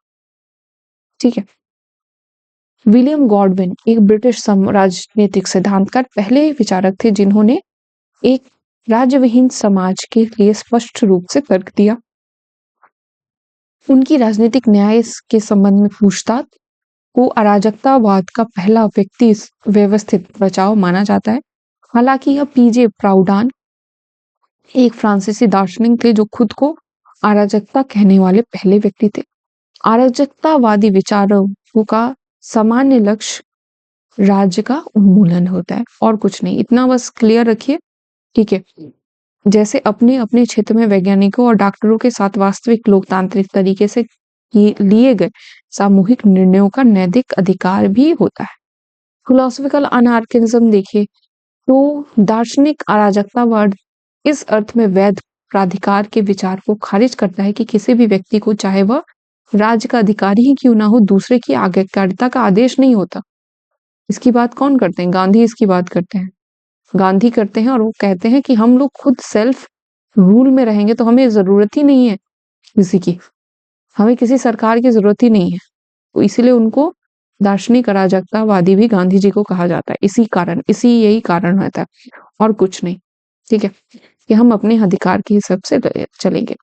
ठीक है, विलियम गॉडविन एक ब्रिटिश राजनीतिक सिद्धांतकार पहले विचारक थे जिन्होंने एक राज्यविहीन समाज के लिए स्पष्ट रूप से तर्क दिया। उनकी राजनीतिक न्याय के संबंध में पूछताछ को अराजकतावाद का पहला व्यक्ति व्यवस्थित बचाव माना जाता है। हालांकि यह पीजे प्राउडान एक फ्रांसीसी दार्शनिक थे जो खुद को अराजकता कहने वाले पहले व्यक्ति थे। अराजकतावादी विचारों का सामान्य लक्ष्य राज्य का उन्मूलन होता है और कुछ नहीं। इतना बस क्लियर रखिए। ठीक है, जैसे अपने अपने क्षेत्र में वैज्ञानिकों और डॉक्टरों के साथ वास्तविक लोकतांत्रिक तरीके से लिए गए सामूहिक निर्णयों का नैतिक अधिकार भी होता है। फिलोसफिकल अनार्किज्म देखिए, तो दार्शनिक अराजकतावाद इस अर्थ में वैध प्राधिकार के विचार को खारिज करता है कि किसी भी व्यक्ति को, चाहे वह राज्य का अधिकारी ही क्यों ना हो, दूसरे की आज्ञाकारिता का आदेश नहीं होता। इसकी बात कौन करते हैं? गांधी इसकी बात करते हैं। गांधी करते हैं और वो कहते हैं कि हम लोग खुद सेल्फ रूल में रहेंगे तो हमें जरूरत ही नहीं है किसी की, हमें किसी सरकार की जरूरत ही नहीं है। तो इसीलिए उनको दार्शनिक अराजकतावादी भी गांधी जी को कहा जाता है। इसी यही कारण रहता है और कुछ नहीं। ठीक है, कि हम अपने अधिकार के हिसाब से चलेंगे।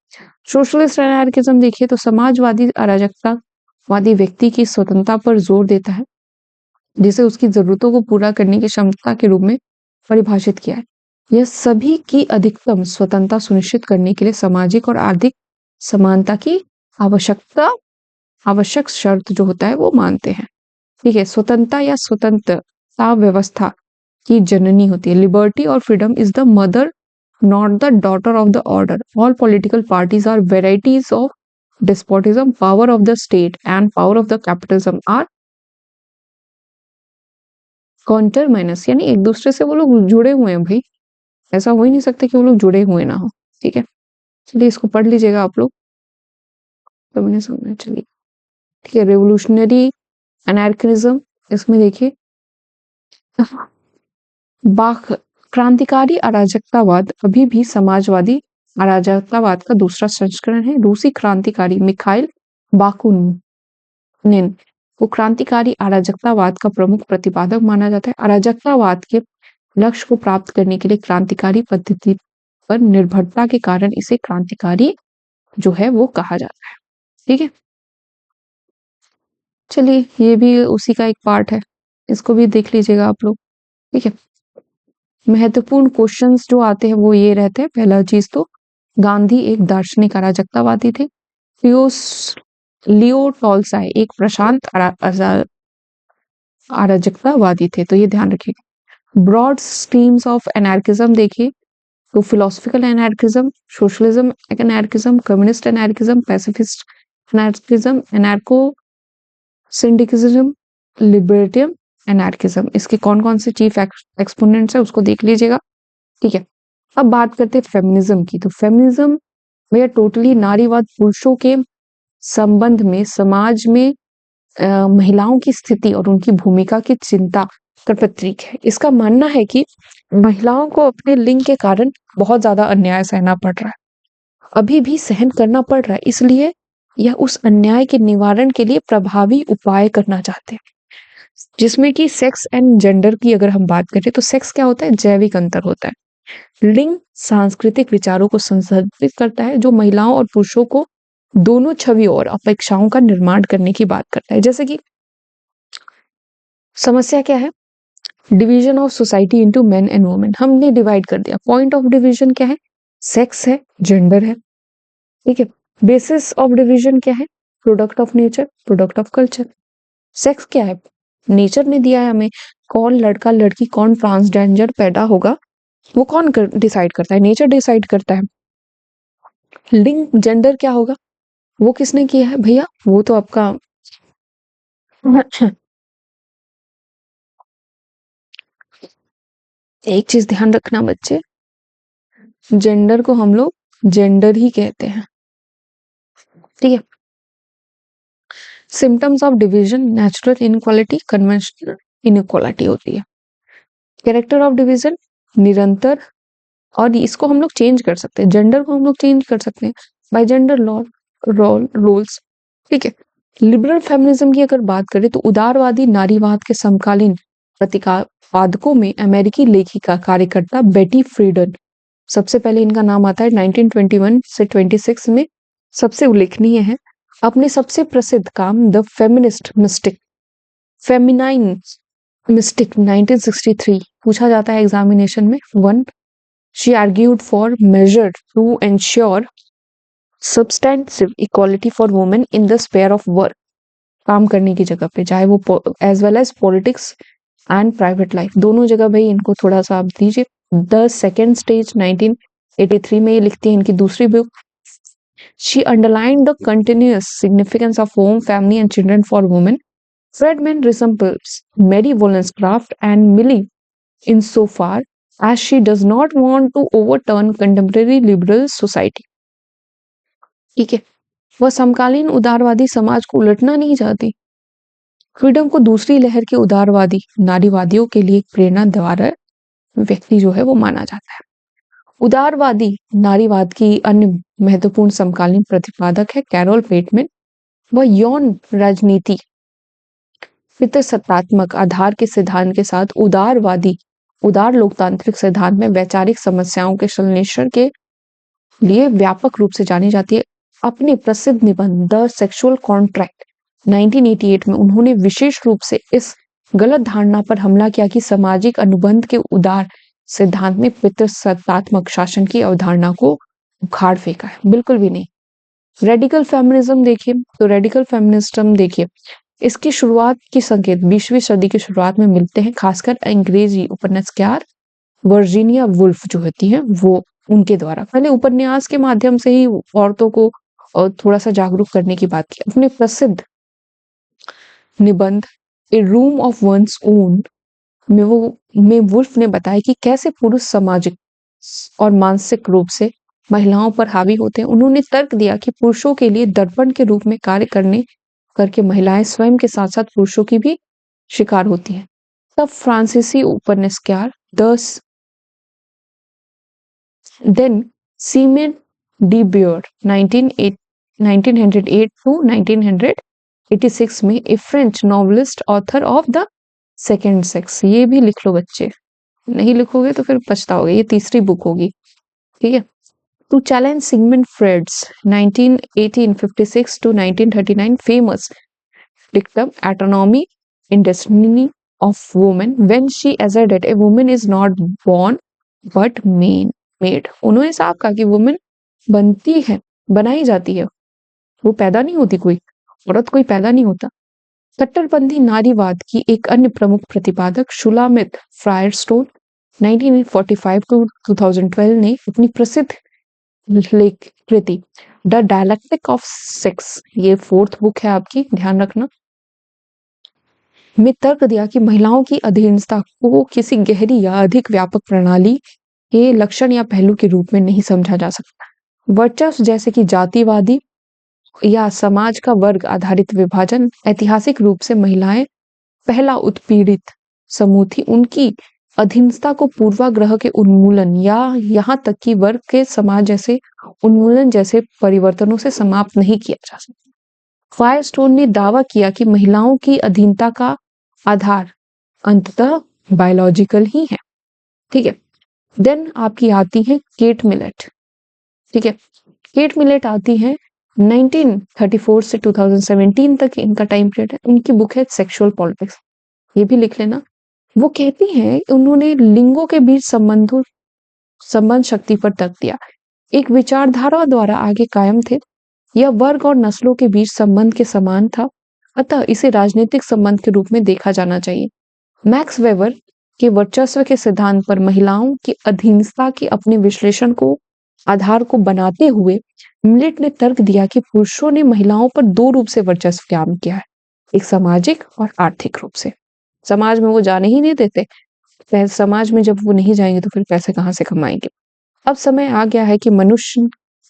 सोशलिस्ट एनार्किज्म देखिए, तो समाजवादी अराजकतावादी व्यक्ति की स्वतंत्रता पर जोर देता है जिसे उसकी जरूरतों को पूरा करने की क्षमता के रूप में परिभाषित किया है। यह सभी की अधिकतम स्वतंत्रता सुनिश्चित करने के लिए सामाजिक और आर्थिक समानता की आवश्यक शर्त जो होता है वो मानते हैं। ठीक है, स्वतंत्रता या स्वतंत्रता व्यवस्था की जननी होती है। लिबर्टी और freedom is the mother not the daughter of the order. All political parties are varieties of despotism. Power of the state and power of the capitalism are counter minus, यानी एक दूसरे से वो लोग जुड़े हुए हैं भाई, ऐसा हो ही नहीं सकता कि वो लोग जुड़े हुए ना हो। ठीक है, चलिए इसको पढ़ लीजिएगा आप लोग, तब इन्हें समझना। चलिए ठीक है, रेवोल्यूशनरी एनार्किज्म, इसमें देखिए बाख क्रांतिकारी अराजकतावाद अभी भी समाजवादी अराजकतावाद का दूसरा संस्करण है। रूसी क्रांतिकारी मिखाइल बाकुनिन को क्रांतिकारी अराजकतावाद का प्रमुख प्रतिपादक माना जाता है। अराजकतावाद के लक्ष्य को प्राप्त करने के लिए क्रांतिकारी पद्धति पर निर्भरता के कारण इसे क्रांतिकारी जो है वो कहा जाता है। ठीक है, चलिए ये भी उसी का एक पार्ट है, इसको भी देख लीजिएगा आप लोग। ठीक है, महत्वपूर्ण क्वेश्चंस जो आते हैं वो ये रहते हैं। पहला चीज तो गांधी एक दार्शनिक अराजकतावादी थे। लियो टॉल्स्टॉय एक प्रशांत अराजकतावादी थे, तो ये ध्यान रखिएगा। ब्रॉड स्ट्रीम्स ऑफ एनार्किज्म देखिए तो philosophical anarchism, socialism anarchism, communist anarchism, pacifist anarchism, एनार्को सिंडिकिज्म, लिबर्टियम anarchism, इसके कौन कौन से चीफ एक्सपोनेंट्स है उसको देख लीजिएगा। ठीक है, अब बात करते हैं फेमिनिज्म की। तो फेमिनिज्म में टोटली नारीवाद पुरुषों के संबंध में समाज में महिलाओं की स्थिति और उनकी भूमिका की चिंता का प्रतीक है। इसका मानना है कि महिलाओं को अपने लिंग के कारण बहुत ज्यादा अन्याय सहना पड़ रहा है, अभी भी सहन करना पड़ रहा है, इसलिए यह उस अन्याय के निवारण के लिए प्रभावी उपाय करना चाहते हैं, जिसमें कि सेक्स एंड जेंडर की अगर हम बात करें तो सेक्स क्या होता है, जैविक अंतर होता है। लिंग सांस्कृतिक विचारों को संदर्भित करता है जो महिलाओं और पुरुषों को दोनों छवि और अपेक्षाओं का निर्माण करने की बात करता है। जैसे कि समस्या क्या है, division of society into main and women, हमने डिवाइड कर दिया। पॉइंट ऑफ डिवीजन क्या है, सेक्स है, जेंडर है। ठीक है, बेसिस ऑफ डिवीजन क्या है, product of nature, product of culture. Sex क्या है, नेचर ने दिया है हमें, कौन लड़का लड़की कौन ट्रांसजेंडर पैदा होगा वो कौन डिसाइड करता है, नेचर डिसाइड करता है। लिंग जेंडर क्या होगा, वो किसने किया है भैया, वो तो आपका एक चीज ध्यान रखना बच्चे, जेंडर को हम लोग जेंडर ही कहते हैं। ठीक है, symptoms of division, natural inequality, conventional inequality होती है। कैरेक्टर ऑफ डिवीजन, निरंतर, और इसको हम लोग चेंज कर सकते हैं, जेंडर को हम लोग चेंज कर सकते हैं बाय जेंडर लॉ रोल्स। ठीक है, लिबरल फेमिनिज्म की अगर बात करें तो उदारवादी नारीवाद के समकालीन प्रतिपादकों में अमेरिकी लेखिका कार्यकर्ता बेटी फ्रीडन सबसे पहले, इनका नाम आता है 1921 से 26 में, सबसे उल्लेखनीय है। अपने सबसे प्रसिद्ध काम the feminist mystic, feminine mystic 1963 पूछा जाता है एग्जामिनेशन में। 1, she argued for major to ensure substantive equality for women in the sphere of work, काम करने की जगह पे, चाहे वो as well as politics and private life, दोनों जगह भाई इनको थोड़ा सा आप दीजिए। द सेकेंड स्टेज 1983 में ये लिखती है, इनकी दूसरी book. She underline the continuous significance of home, family and children for women. Friedman resembles Mary Wollstonecraft and Mill in so far as she does not want to overturn contemporary liberal society। ठीक है, वह समकालीन उदारवादी समाज को उलटना नहीं चाहती। फ्रीडम को दूसरी लहर के उदारवादी नारीवादियों के लिए प्रेरणा द्वारा व्यक्ति जो है वो माना जाता है। उदारवादी नारीवाद की अन्य महत्वपूर्ण समकालीन प्रतिपादक है कैरोल पेटमैन। वह यौन राजनीति पितृसत्तात्मक आधार के सिद्धांत के साथ उदार लोकतांत्रिक सिद्धांत में वैचारिक समस्याओं के संश्लेषण के लिए व्यापक रूप से जानी जाती है। अपने प्रसिद्ध निबंध द सेक्सुअल कॉन्ट्रैक्ट 1988 में उन्होंने विशेष रूप से इस गलत धारणा पर हमला किया कि सामाजिक अनुबंध के उदार सिद्धांत में पितृसत्तात्मक शासन की अवधारणा को उखाड़ फेंका है, बिल्कुल भी नहीं। रेडिकल फेमिनिज्म देखिए, तो रेडिकल फेमिनिज्म देखिए, इसकी शुरुआत के संकेत 20वीं सदी की शुरुआत में मिलते हैं, खासकर अंग्रेजी उपन्यासकार वर्जीनिया वुल्फ जो होती है वो, उनके द्वारा। पहले उपन्यास के माध्यम से ही औरतों को थोड़ा सा जागरूक करने की बात की। अपने प्रसिद्ध निबंध ए रूम ऑफ वंस ओन में वुल्फ ने बताया कि कैसे पुरुष सामाजिक और मानसिक रूप से महिलाओं पर हावी होते हैं। उन्होंने तर्क दिया कि पुरुषों के लिए दर्पण के रूप में कार्य करके महिलाएं स्वयं के साथ साथ पुरुषों की भी शिकार होती हैं। तब फ्रांसीसी उपन्यासकार then Simone de Beauvoir 1908 to 1900 1886 में a French novelist author of the second sex. ये भी लिख लो बच्चे, नहीं लिखोगे तो फिर पछताओगे। ये तीसरी बुक होगी, ठीक है। To challenge Sigmund Freud's 1856 to 1939 famous dictum autonomy in destiny of woman when she asserted a woman is not born but made। उन्होंने साफ कहा कि वुमेन बनती है, बनाई जाती है, वो पैदा नहीं होती, कोई औरत कोई पैदा नहीं होता। कट्टरपंथी नारीवाद की एक अन्य प्रमुख प्रतिपादक शुलामित फायरस्टोन 1945 to 2012 ने अपनी प्रसिद्ध लेख कृति द डायलेक्टिक ऑफ सेक्स, ये फोर्थ बुक है आपकी, ध्यान रखना, में तर्क दिया कि महिलाओं की अधीनता को किसी गहरी या अधिक व्यापक प्रणाली के लक्षण या पहलू के रूप में नहीं समझा जा सकता। वर्चस्व जैसे कि जातिवादी या समाज का वर्ग आधारित विभाजन ऐतिहासिक रूप से महिलाएं पहला उत्पीड़ित समूह थी। उनकी अधीनता को पूर्वाग्रह के उन्मूलन या यहाँ तक कि वर्ग के समाज जैसे उन्मूलन जैसे परिवर्तनों से समाप्त नहीं किया जा सकता। फायरस्टोन ने दावा किया कि महिलाओं की अधीनता का आधार अंततः बायोलॉजिकल ही है, ठीक है। देन आपकी आती है केट मिलेट, ठीक है। केट मिलेट आती है 1934 से 2017 तक इनका टाइम पीरियड है। उनकी बुक है सेक्सुअल पॉलिटिक्स, ये भी लिख लेना। वो कहती हैं, उन्होंने लिंगों के बीच संबंध शक्ति पर तर्क दिया, एक विचारधारा द्वारा आगे कायम थे। यह वर्ग और नस्लों के बीच संबंध के समान था, अतः इसे राजनीतिक संबंध के रूप में देखा जाना चाहिए। मैक्स वेबर के वर्चस्व के सिद्धांत पर महिलाओं की अधीनता के अपने विश्लेषण को आधार को बनाते हुए मिलेट ने तर्क दिया कि पुरुषों ने महिलाओं पर दो रूप से वर्चस्व काम किया है, एक सामाजिक और आर्थिक रूप से। समाज में वो जाने ही नहीं देते, समाज में जब वो नहीं जाएंगे तो फिर पैसे कहाँ से कमाएंगे। अब समय आ गया है कि मनुष्य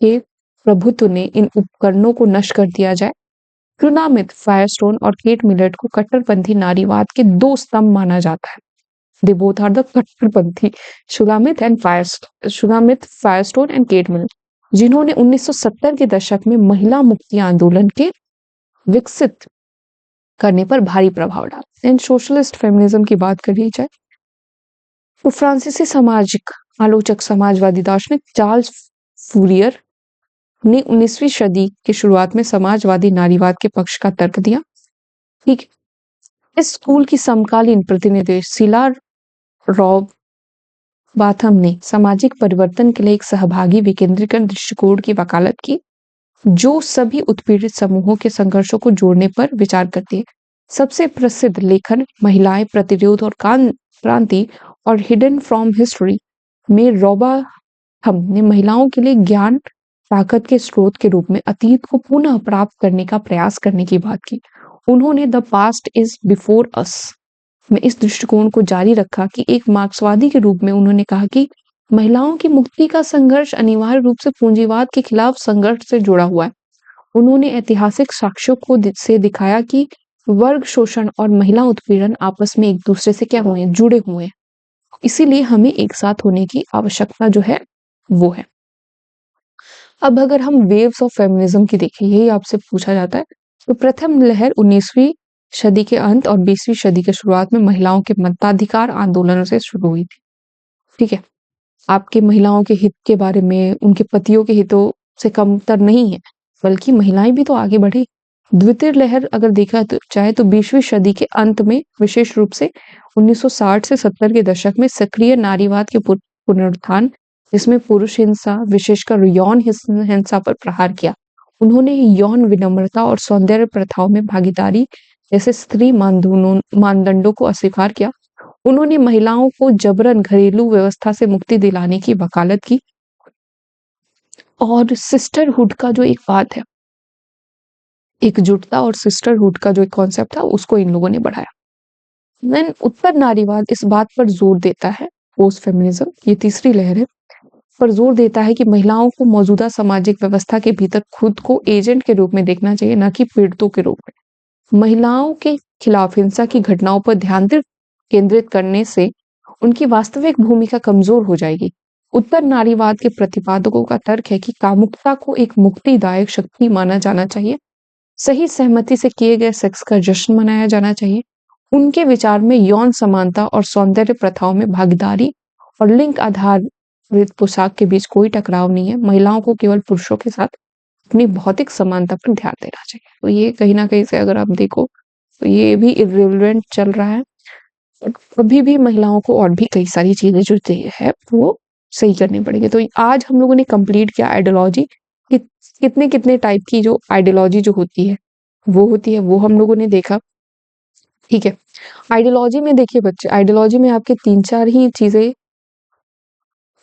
के प्रभुत्व ने इन उपकरणों को नष्ट कर दिया जाए। शुलामित फायरस्टोन और केट मिलेट को कट्टरपंथी नारीवाद के दो स्तंभ माना जाता है। दे बोथ आर द कट्टरपंथी, शुलामित फायरस्टोन एंड केट मिलेट, जिन्होंने 1970 के दशक में महिला मुक्ति आंदोलन के विकसित करने पर भारी प्रभाव डाला। एंड सोशलिस्ट फेमिनिज्म की बात करी जाए तो फ्रांसीसी सामाजिक आलोचक समाजवादी दार्शनिक चार्ल्स फूरियर ने 19वीं सदी की शुरुआत में समाजवादी नारीवाद के पक्ष का तर्क दिया, ठीक है। इस स्कूल की समकालीन प्रतिनिधि सिला रॉब बाथम ने सामाजिक परिवर्तन के लिए एक सहभागी विकेंद्रीकरण दृष्टिकोण की वकालत की, जो सभी उत्पीड़ित समूहों के संघर्षों को जोड़ने पर विचार करती है। सबसे प्रसिद्ध लेखन महिलाएं, प्रतिरोध और क्रांति और हिडन फ्रॉम हिस्ट्री में रॉबाथम ने महिलाओं के लिए ज्ञान ताकत के स्रोत के रूप में अतीत को पुनः प्राप्त करने का प्रयास करने की बात की। उन्होंने the past is before us में इस दृष्टिकोण को जारी रखा कि एक मार्क्सवादी के रूप में उन्होंने कहा कि महिलाओं की मुक्ति का संघर्ष अनिवार्य रूप से पूंजीवाद के खिलाफ संघर्ष से जुड़ा हुआ है। उन्होंने ऐतिहासिक साक्ष्यों को से दिखाया कि वर्ग शोषण और महिला उत्पीड़न आपस में एक दूसरे से क्या हुए हैं, जुड़े हुए हैं। इसीलिए हमें एक साथ होने की आवश्यकता जो है वो है। अब अगर हम वेव्स ऑफ फेमिनिज्म की देखें, यही आपसे पूछा जाता है, तो प्रथम लहर 19वीं सदी के अंत और 20वीं सदी के शुरुआत में महिलाओं के मताधिकार आंदोलनों से शुरू हुई थी, ठीक है। आपके महिलाओं के हित के बारे में उनके पतियों के हितों से कमतर नहीं है, बल्कि महिलाएं भी तो आगे बढ़ी। द्वितीय लहर अगर देखा तो चाहे तो 20वीं सदी के अंत में, विशेष रूप से 1960 से 70 के दशक में सक्रिय नारीवाद के पुनरुत्थान, जिसमें पुरुष हिंसा, विशेषकर यौन हिंसा पर प्रहार किया। उन्होंने यौन विनम्रता और सौंदर्य प्रथाओं में भागीदारी जैसे स्त्री मानदंडों को अस्वीकार किया। उन्होंने महिलाओं को जबरन घरेलू व्यवस्था से मुक्ति दिलाने की वकालत की और सिस्टरहुड का जो एक बात है, एकजुटता और सिस्टरहुड का जो एक कॉन्सेप्ट था, उसको इन लोगों ने बढ़ाया। देन उत्तर नारीवाद इस बात पर जोर देता है, पोस्ट फेमिनिज्म, ये तीसरी लहर है, पर जोर देता है कि महिलाओं को मौजूदा सामाजिक व्यवस्था के भीतर खुद को एजेंट के रूप में देखना चाहिए, न कि पीड़ितों के रूप में। महिलाओं के खिलाफ हिंसा की घटनाओं पर ध्यान केंद्रित करने से उनकी वास्तविक भूमिका कमजोर हो जाएगी। उत्तर नारीवाद के प्रतिपादकों का तर्क है कि कामुकता को एक मुक्तिदायक शक्ति माना जाना चाहिए सही सहमति से किए गए सेक्स का जश्न मनाया जाना चाहिए। उनके विचार में यौन समानता और सौंदर्य प्रथाओं में भागीदारी और लिंग आधारित पोशाक के बीच कोई टकराव नहीं है। महिलाओं को केवल पुरुषों के साथ अपनी भौतिक समानता पर ध्यान देना चाहिए। तो ये कहीं न कहीं से अगर आप देखो, तो ये भी इर्रेलेवेंट चल रहा है। अभी भी महिलाओं को और भी कई सारी चीज़ें जो है वो सही करनी पड़ेगी। तो आज हम लोगों ने कंप्लीट किया आइडियोलॉजी कि कितने-कितने टाइप की जो आइडियोलॉजी जो होती है, वो हम लोगों ने देखा, ठीक है। आइडियोलॉजी में देखिए बच्चे, आइडियोलॉजी में आपके 3-4 ही चीज़ें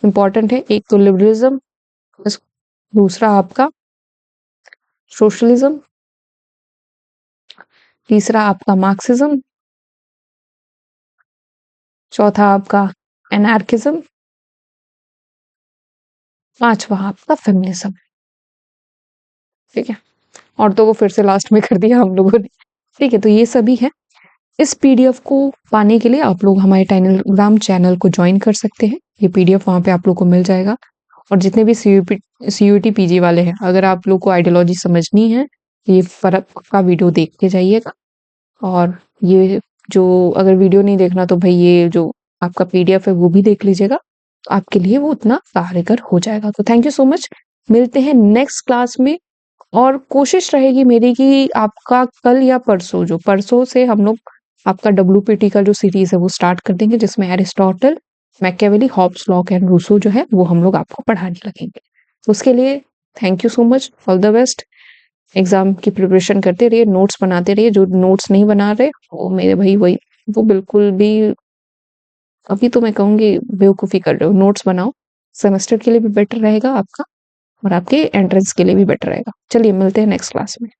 इम्पोर्टेंट है। एक तो लिबरलिज़्म, दूसरा आपका सोशलिज़्म, तीसरा आपका मार्क्सिज़्म, चौथा आपका एनार्किज़्म, पाँचवा आपका फेमिनिज़्म, ठीक है। औरतों को फिर से लास्ट में कर दिया हम लोगों ने, ठीक है। तो ये सभी है। इस पीडीएफ को पाने के लिए आप लोग हमारे टेलीग्राम चैनल को ज्वाइन कर सकते हैं। ये पीडीएफ वहाँ पे आप लोग को मिल जाएगा। और जितने भी सीयूटी पीजी वाले हैं, अगर आप लोग को आइडियोलॉजी समझनी है, ये फर्क का वीडियो देख के जाइएगा। और ये जो अगर वीडियो नहीं देखना तो भाई ये जो आपका पीडीएफ है वो भी देख लीजिएगा, तो आपके लिए वो उतना कारगर हो जाएगा। तो थैंक यू सो मच। मिलते हैं नेक्स्ट क्लास में। और कोशिश रहेगी मेरी कि आपका कल या परसों, जो परसों से हम लोग आपका डब्ल्यूपीटी का जो सीरीज है वो स्टार्ट कर देंगे, जिसमें Aristotle, Machiavelli, Hobbes, Locke and Rousseau जो है वो हम लोग आपको पढ़ाने लगेंगे। तो उसके लिए thank you so much, all the best. Exam की प्रिपरेशन करते रहिए, नोट्स बनाते रहिए। जो नोट्स नहीं बना रहे वो मेरे भाई वही, वो बिल्कुल भी अभी तो मैं कहूँगी बेवकूफ़ी कर रहे हो। नोट्स बनाओ, सेमेस्टर के लिए भी बेटर रहेगा आपका और आपके एंट्रेंस के लिए भी बेटर रहेगा। चलिए मिलते हैं नेक्स्ट क्लास में।